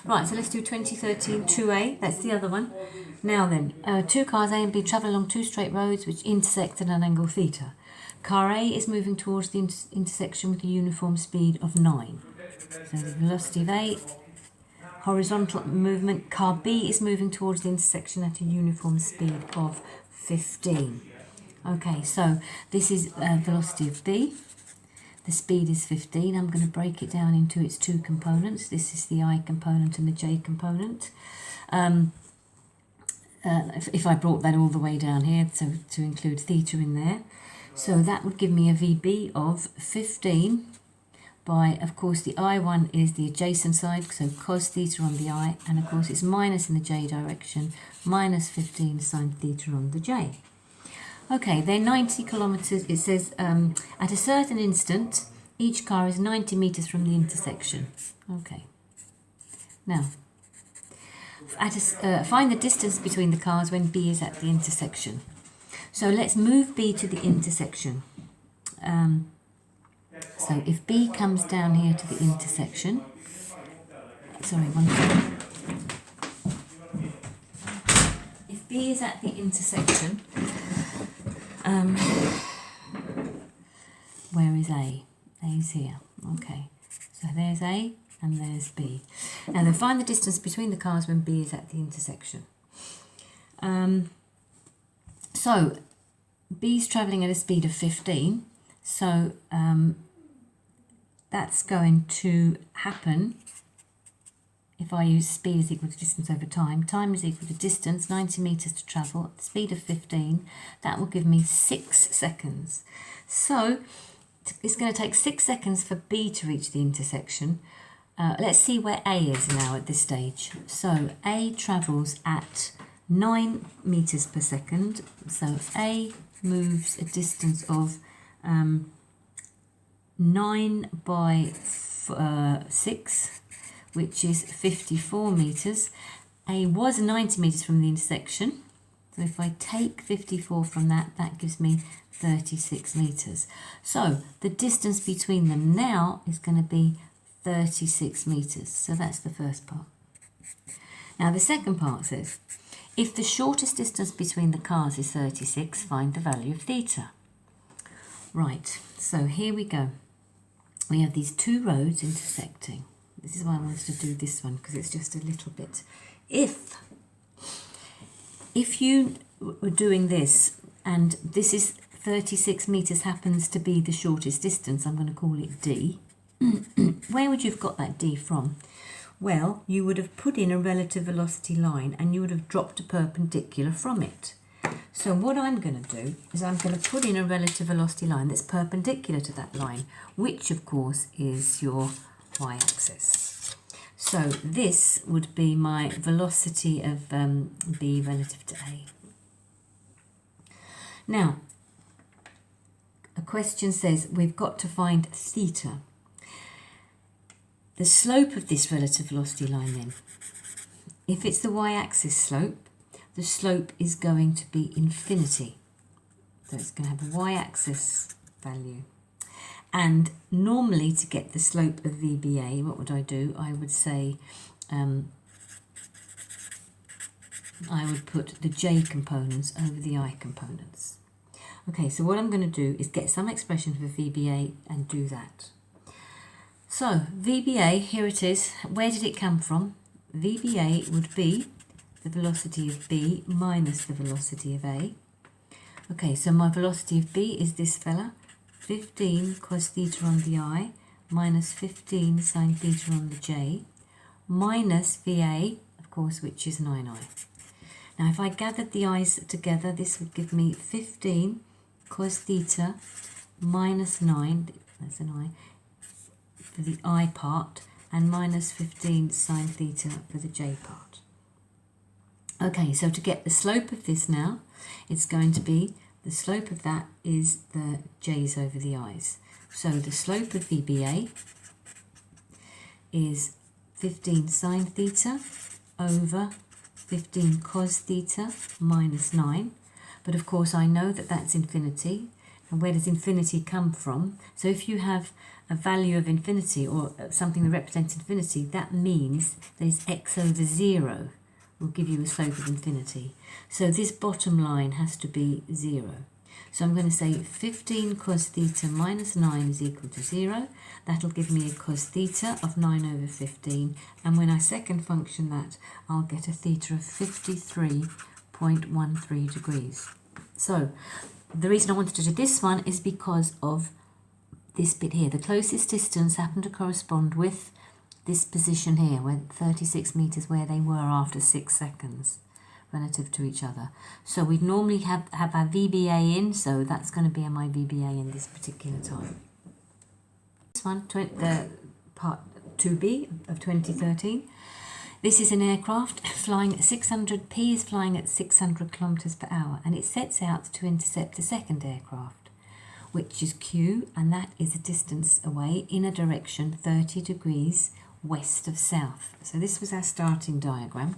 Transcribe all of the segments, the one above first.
Right, so let's do 2013 2A, that's the other one. Now then, two cars A and B travel along two straight roads which intersect at an angle theta. Car A is moving towards the intersection with a uniform speed of 9. So the velocity of A, horizontal movement. Car B is moving towards the intersection at a uniform speed of 15. Okay, so this is velocity of B. The speed is 15. I'm going to break it down into its two components. This is the I component and the J component. If I brought that all the way down here, so to include theta in there. So that would give me a VB of 15 by, of course, the I1 is the adjacent side, so cos theta on the I, and of course it's minus in the J direction, minus 15 sine theta on the J. Okay, they're 90 kilometres, it says, at a certain instant, each car is 90 metres from the intersection. Okay. Now, find the distance between the cars when B is at the intersection. So let's move B to the intersection. So if B comes down here to the intersection, sorry, one second. If B is at the intersection, where is A? A is here. Okay, so there's A and there's B. Now then, find the distance between the cars when B is at the intersection. So B is travelling at a speed of 15, so that's going to happen if I use speed is equal to distance over time. Time is equal to distance, 90 metres to travel, at the speed of 15. That will give me 6 seconds. So it's going to take 6 seconds for B to reach the intersection. Let's see where A is now at this stage. So A travels at 9 metres per second. So A moves a distance of 9 by 6, which is 54 metres. A was 90 metres from the intersection. So if I take 54 from that, that gives me 36 metres. So the distance between them now is going to be 36 metres. So that's the first part. Now the second part says, if the shortest distance between the cars is 36, find the value of theta. Right, so here we go. We have these two roads intersecting. This is why I wanted to do this one, because it's just a little bit. If you were doing this, and this is 36 metres happens to be the shortest distance, I'm going to call it D. Where would you have got that D from? Well, you would have put in a relative velocity line and you would have dropped a perpendicular from it. So what I'm going to do is I'm going to put in a relative velocity line that's perpendicular to that line, which of course is your y-axis. So this would be my velocity of B relative to A. Now, a question says we've got to find theta. The slope of this relative velocity line then, if it's the y-axis slope, the slope is going to be infinity. So it's going to have a y-axis value. And normally to get the slope of VBA, what would I do? I would say, I would put the J components over the I components. Okay, so what I'm going to do is get some expression for VBA and do that. So VBA, here it is. Where did it come from? VBA would be the velocity of B minus the velocity of A. Okay, so my velocity of B is this fella, 15 cos theta on the I, minus 15 sine theta on the J, minus VA, of course, which is 9I. Now, if I gathered the I's together, this would give me 15 cos theta minus 9, that's an I, for the I part, and minus 15 sine theta for the J part. Okay, so to get the slope of this now, it's going to be, the slope of that is the J's over the I's. So the slope of VBA is 15 sine theta over 15 cos theta minus 9. But of course I know that that's infinity. And where does infinity come from? So if you have a value of infinity or something that represents infinity, that means there's x over 0 will give you a slope of infinity. So this bottom line has to be 0. So I'm going to say 15 cos theta minus 9 is equal to 0. That'll give me a cos theta of 9 over 15. And when I second function that, I'll get a theta of 53.13 degrees. So the reason I wanted to do this one is because of this bit here. The closest distance happened to correspond with this position here, where 36 meters where they were after 6 seconds relative to each other. So we'd normally have our VBA in, so that's going to be my VBA in this particular time. This one, the part 2B of 2013. This is an aircraft flying at 600, P is flying at 600 kilometers per hour, and it sets out to intercept a second aircraft, which is Q, and that is a distance away in a direction 30 degrees west of south. So this was our starting diagram.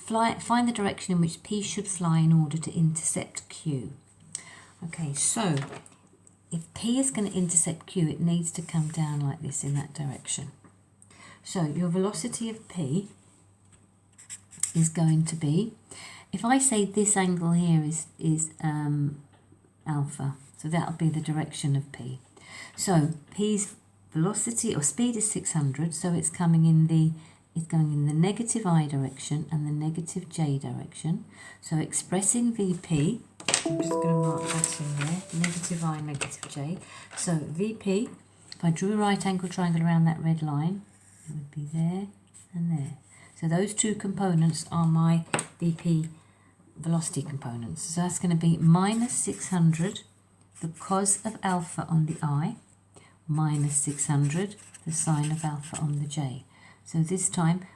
Find the direction in which P should fly in order to intercept Q. Okay, so if P is going to intercept Q, it needs to come down like this in that direction. So your velocity of P is going to be, if I say this angle here is alpha, so that'll be the direction of P. So P's velocity or speed is 600, so it's going in the negative I direction and the negative J direction. So expressing VP, I'm just going to mark that in there, negative I, negative J. So VP, if I drew a right angle triangle around that red line, it would be there and there. So those two components are my VP velocity components. So that's going to be minus 600, the cos of alpha on the I, minus 600, the sine of alpha on the J. So this time,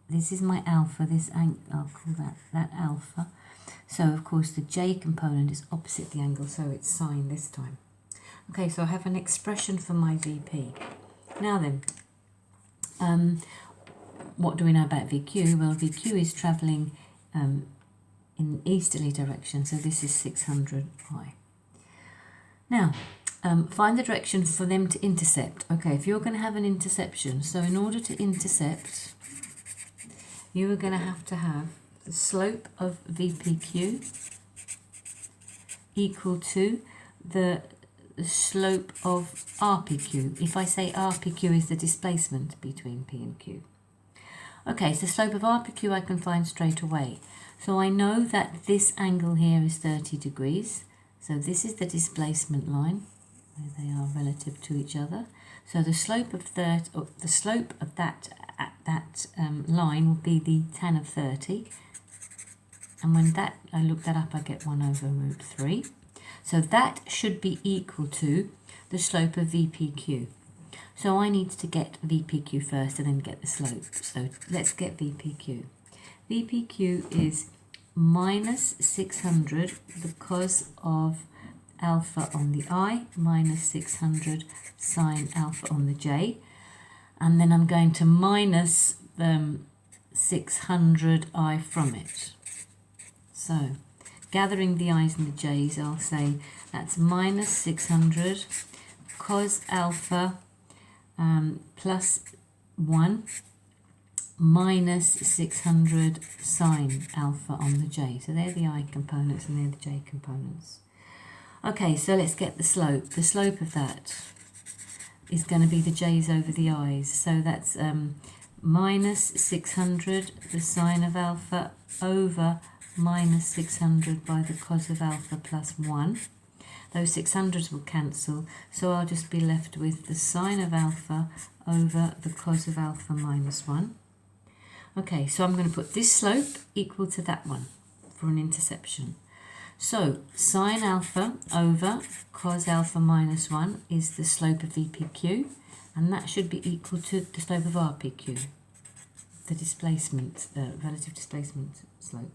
this is my alpha, I'll call that alpha. So of course the J component is opposite the angle, so it's sine this time. Okay, so I have an expression for my VP. Now then, what do we know about VQ? Well, VQ is travelling in easterly direction, so this is 600i. Now, find the direction for them to intercept. Okay, if you're going to have an interception, so in order to intercept, you are going to have the slope of VPQ equal to the slope of RPQ. If I say RPQ is the displacement between P and Q. Okay, so the slope of RPQ I can find straight away. So I know that this angle here is 30 degrees. So this is the displacement line, where they are relative to each other. So the slope of that line will be the tan of 30. And when I look that up, I get 1 over root 3. So that should be equal to the slope of VPQ. So I need to get VPQ first and then get the slope. So let's get VPQ. VPQ is minus 600, the cos of alpha on the I, minus 600 sine alpha on the J. And then I'm going to minus 600i from it. So, gathering the i's and the j's, I'll say that's minus 600 cos alpha plus 1 minus 600 sine alpha on the j. So they're the I components and they're the j components. Okay, so let's get the slope. The slope of that is going to be the j's over the i's. So that's minus 600, the sine of alpha, over minus 600 by the cos of alpha plus 1. Those 600s will cancel, so I'll just be left with the sine of alpha over the cos of alpha minus 1. Okay, so I'm going to put this slope equal to that one for an interception. So sine alpha over cos alpha minus 1 is the slope of VPQ, and that should be equal to the slope of RPQ, the displacement, relative displacement slope.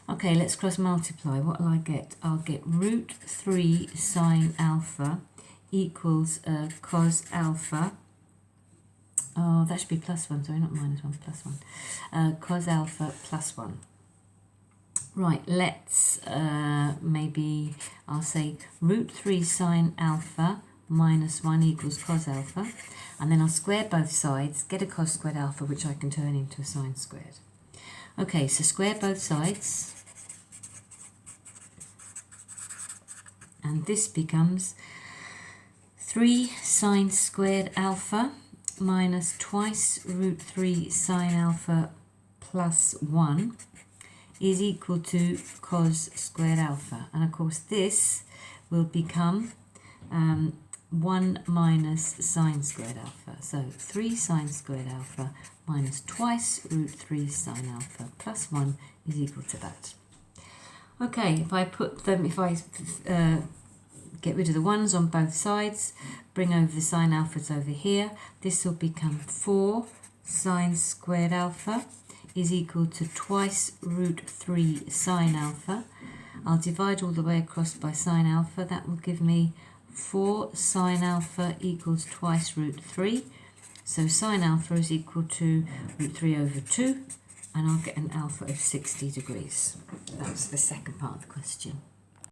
Okay, let's cross multiply. What will I get? I'll get root 3 sine alpha equals cos alpha. Oh, that should be plus 1, sorry, not minus 1, plus 1. Cos alpha plus 1. Right, let's maybe I'll say root 3 sine alpha minus 1 equals cos alpha, and then I'll square both sides, get a cos squared alpha, which I can turn into a sine squared. Okay, so square both sides, and this becomes 3 sine squared alpha minus twice root 3 sine alpha plus 1 is equal to cos squared alpha. And of course this will become 1 minus sine squared alpha. So 3 sine squared alpha minus twice root 3 sine alpha plus 1 is equal to that. Okay, if I put them, if I get rid of the 1's on both sides, bring over the sine alphas over here, this will become 4 sine squared alpha is equal to twice root 3 sine alpha. I'll divide all the way across by sine alpha. That will give me 4 sine alpha equals twice root 3. So sine alpha is equal to root 3 over 2, and I'll get an alpha of 60 degrees. That's the second part of the question.